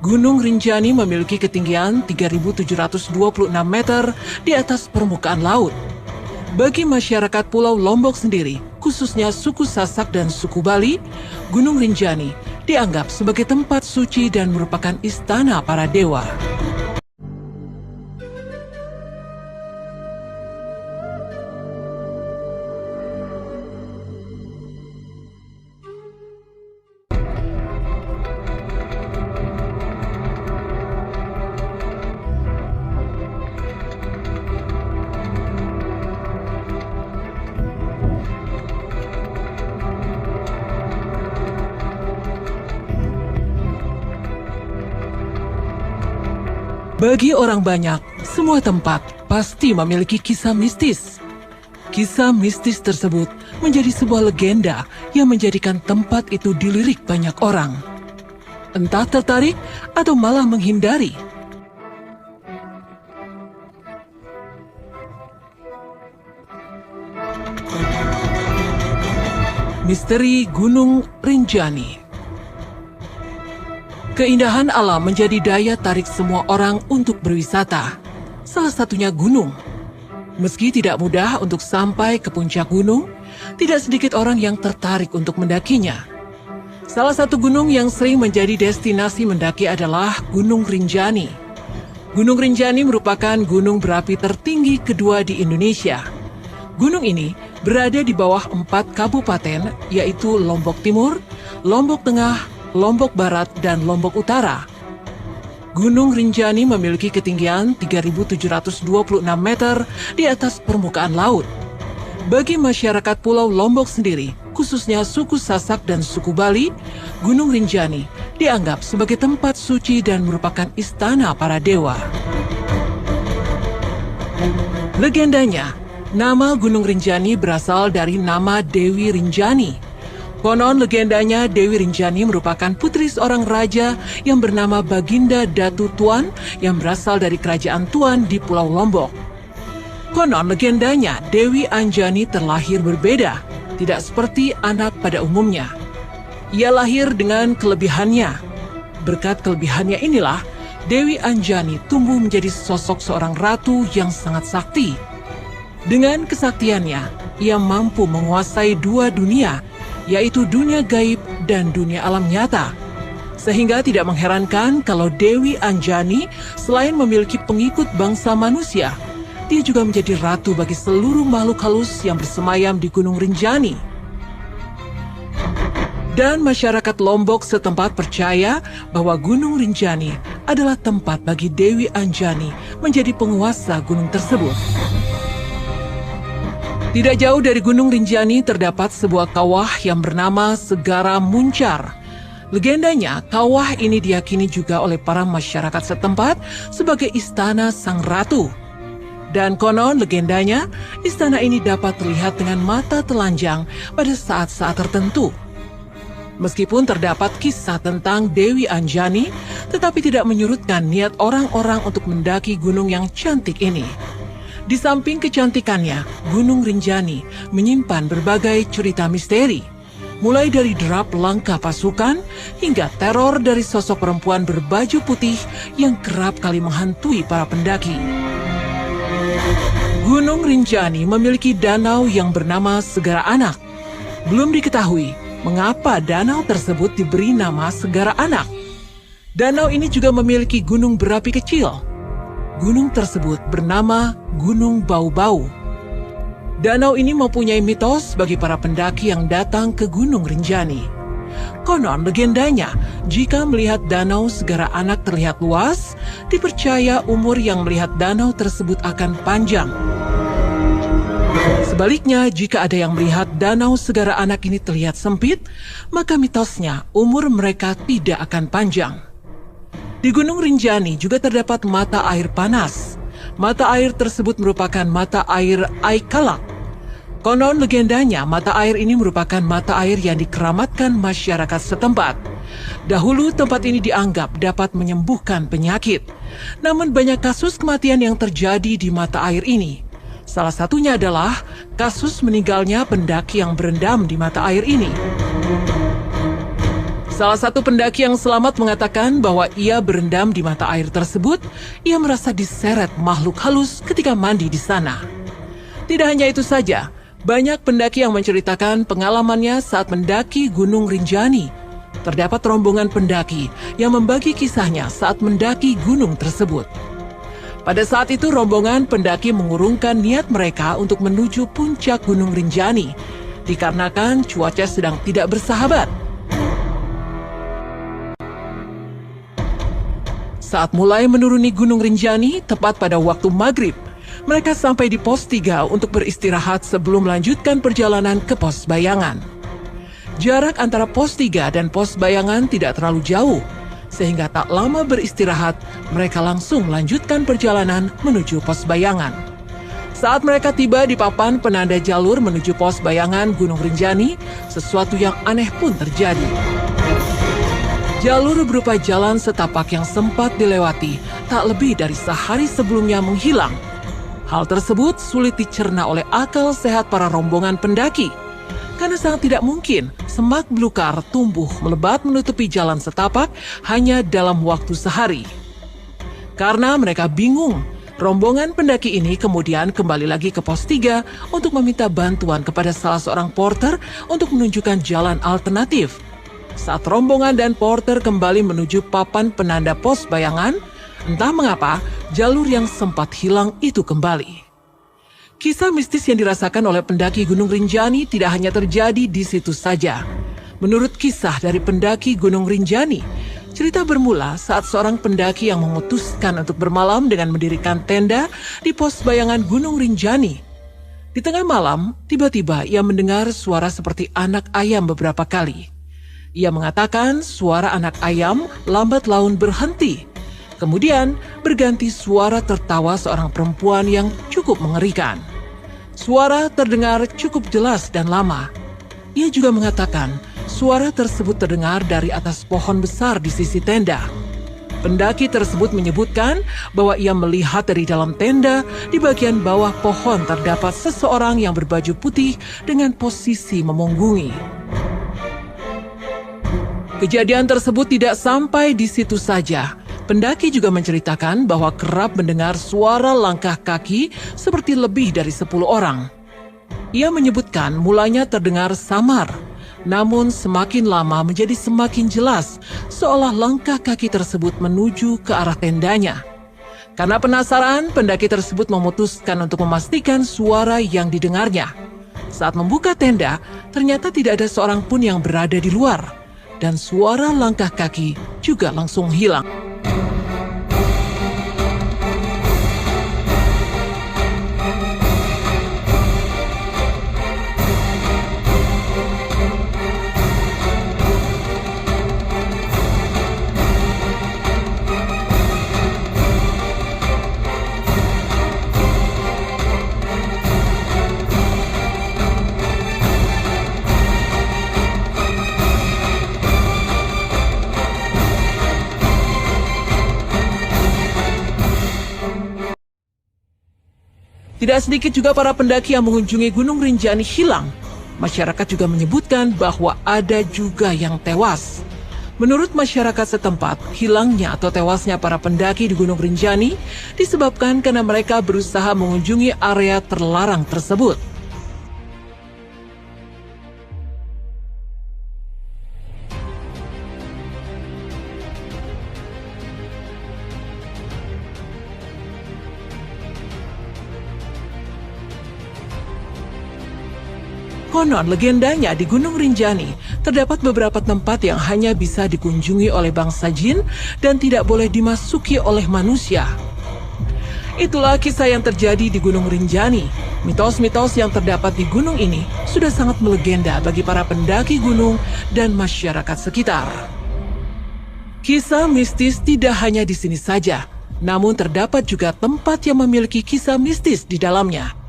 Gunung Rinjani memiliki ketinggian 3.726 meter di atas permukaan laut. Bagi masyarakat Pulau Lombok sendiri, khususnya suku Sasak dan suku Bali, Gunung Rinjani dianggap sebagai tempat suci dan merupakan istana para dewa. Bagi orang banyak, semua tempat pasti memiliki kisah mistis. Kisah mistis tersebut menjadi sebuah legenda yang menjadikan tempat itu dilirik banyak orang. Entah tertarik atau malah menghindari. Misteri Gunung Rinjani. Keindahan alam menjadi daya tarik semua orang untuk berwisata. Salah satunya gunung. Meski tidak mudah untuk sampai ke puncak gunung, tidak sedikit orang yang tertarik untuk mendakinya. Salah satu gunung yang sering menjadi destinasi mendaki adalah Gunung Rinjani. Gunung Rinjani merupakan gunung berapi tertinggi kedua di Indonesia. Gunung ini berada di bawah 4 kabupaten, yaitu Lombok Timur, Lombok Tengah, Lombok Barat, dan Lombok Utara. Gunung Rinjani memiliki ketinggian 3.726 meter di atas permukaan laut. Bagi masyarakat Pulau Lombok sendiri, khususnya suku Sasak dan suku Bali, Gunung Rinjani dianggap sebagai tempat suci dan merupakan istana para dewa. Legendanya, nama Gunung Rinjani berasal dari nama Dewi Rinjani. Konon legendanya Dewi Rinjani merupakan putri seorang raja yang bernama Baginda Datu Tuan yang berasal dari kerajaan Tuan di Pulau Lombok. Konon legendanya Dewi Anjani terlahir berbeda, tidak seperti anak pada umumnya. Ia lahir dengan kelebihannya. Berkat kelebihannya inilah Dewi Anjani tumbuh menjadi sosok seorang ratu yang sangat sakti. Dengan kesaktiannya, ia mampu menguasai 2 dunia, yaitu dunia gaib dan dunia alam nyata. Sehingga tidak mengherankan kalau Dewi Anjani selain memiliki pengikut bangsa manusia, dia juga menjadi ratu bagi seluruh makhluk halus yang bersemayam di Gunung Rinjani. Dan masyarakat Lombok setempat percaya bahwa Gunung Rinjani adalah tempat bagi Dewi Anjani menjadi penguasa gunung tersebut. Tidak jauh dari Gunung Rinjani terdapat sebuah kawah yang bernama Segara Muncar. Legendanya, kawah ini diyakini juga oleh para masyarakat setempat sebagai istana sang ratu. Dan konon legendanya, istana ini dapat terlihat dengan mata telanjang pada saat-saat tertentu. Meskipun terdapat kisah tentang Dewi Anjani, tetapi tidak menyurutkan niat orang-orang untuk mendaki gunung yang cantik ini. Di samping kecantikannya, Gunung Rinjani menyimpan berbagai cerita misteri, mulai dari derap langkah pasukan hingga teror dari sosok perempuan berbaju putih yang kerap kali menghantui para pendaki. Gunung Rinjani memiliki danau yang bernama Segara Anak. Belum diketahui mengapa danau tersebut diberi nama Segara Anak. Danau ini juga memiliki gunung berapi kecil. Gunung tersebut bernama Gunung Bau-Bau. Danau ini mempunyai mitos bagi para pendaki yang datang ke Gunung Rinjani. Konon legendanya, jika melihat danau Segara Anak terlihat luas, dipercaya umur yang melihat danau tersebut akan panjang. Sebaliknya, jika ada yang melihat danau Segara Anak ini terlihat sempit, maka mitosnya umur mereka tidak akan panjang. Di Gunung Rinjani juga terdapat mata air panas. Mata air tersebut merupakan mata air Aikalak. Konon legendanya mata air ini merupakan mata air yang dikeramatkan masyarakat setempat. Dahulu tempat ini dianggap dapat menyembuhkan penyakit. Namun banyak kasus kematian yang terjadi di mata air ini. Salah satunya adalah kasus meninggalnya pendaki yang berendam di mata air ini. Salah satu pendaki yang selamat mengatakan bahwa ia berendam di mata air tersebut. Ia merasa diseret makhluk halus ketika mandi di sana. Tidak hanya itu saja, banyak pendaki yang menceritakan pengalamannya saat mendaki Gunung Rinjani. Terdapat rombongan pendaki yang membagi kisahnya saat mendaki gunung tersebut. Pada saat itu rombongan pendaki mengurungkan niat mereka untuk menuju puncak Gunung Rinjani, dikarenakan cuaca sedang tidak bersahabat. Saat mulai menuruni Gunung Rinjani, tepat pada waktu maghrib, mereka sampai di pos 3 untuk beristirahat sebelum melanjutkan perjalanan ke pos bayangan. Jarak antara pos 3 dan pos bayangan tidak terlalu jauh, sehingga tak lama beristirahat, mereka langsung melanjutkan perjalanan menuju pos bayangan. Saat mereka tiba di papan penanda jalur menuju pos bayangan Gunung Rinjani, sesuatu yang aneh pun terjadi. Jalur berupa jalan setapak yang sempat dilewati tak lebih dari sehari sebelumnya menghilang. Hal tersebut sulit dicerna oleh akal sehat para rombongan pendaki, karena sangat tidak mungkin semak belukar tumbuh melebat menutupi jalan setapak hanya dalam waktu sehari. Karena mereka bingung, rombongan pendaki ini kemudian kembali lagi ke pos 3 untuk meminta bantuan kepada salah seorang porter untuk menunjukkan jalan alternatif. Saat rombongan dan porter kembali menuju papan penanda pos bayangan, entah mengapa jalur yang sempat hilang itu kembali. Kisah mistis yang dirasakan oleh pendaki Gunung Rinjani tidak hanya terjadi di situ saja. Menurut kisah dari pendaki Gunung Rinjani, cerita bermula saat seorang pendaki yang memutuskan untuk bermalam dengan mendirikan tenda di pos bayangan Gunung Rinjani. Di tengah malam, tiba-tiba ia mendengar suara seperti anak ayam beberapa kali. Ia mengatakan suara anak ayam lambat laun berhenti. Kemudian berganti suara tertawa seorang perempuan yang cukup mengerikan. Suara terdengar cukup jelas dan lama. Ia juga mengatakan suara tersebut terdengar dari atas pohon besar di sisi tenda. Pendaki tersebut menyebutkan bahwa ia melihat dari dalam tenda di bagian bawah pohon terdapat seseorang yang berbaju putih dengan posisi memunggungi. Kejadian tersebut tidak sampai di situ saja. Pendaki juga menceritakan bahwa kerap mendengar suara langkah kaki seperti lebih dari 10 orang. Ia menyebutkan mulanya terdengar samar, namun semakin lama menjadi semakin jelas, seolah langkah kaki tersebut menuju ke arah tendanya. Karena penasaran, pendaki tersebut memutuskan untuk memastikan suara yang didengarnya. Saat membuka tenda, ternyata tidak ada seorang pun yang berada di luar. Dan suara langkah kaki juga langsung hilang. Tidak sedikit juga para pendaki yang mengunjungi Gunung Rinjani hilang. Masyarakat juga menyebutkan bahwa ada juga yang tewas. Menurut masyarakat setempat, hilangnya atau tewasnya para pendaki di Gunung Rinjani disebabkan karena mereka berusaha mengunjungi area terlarang tersebut. Konon legendanya di Gunung Rinjani terdapat beberapa tempat yang hanya bisa dikunjungi oleh bangsa jin dan tidak boleh dimasuki oleh manusia. Itulah kisah yang terjadi di Gunung Rinjani. Mitos-mitos yang terdapat di gunung ini sudah sangat melegenda bagi para pendaki gunung dan masyarakat sekitar. Kisah mistis tidak hanya di sini saja, namun terdapat juga tempat yang memiliki kisah mistis di dalamnya.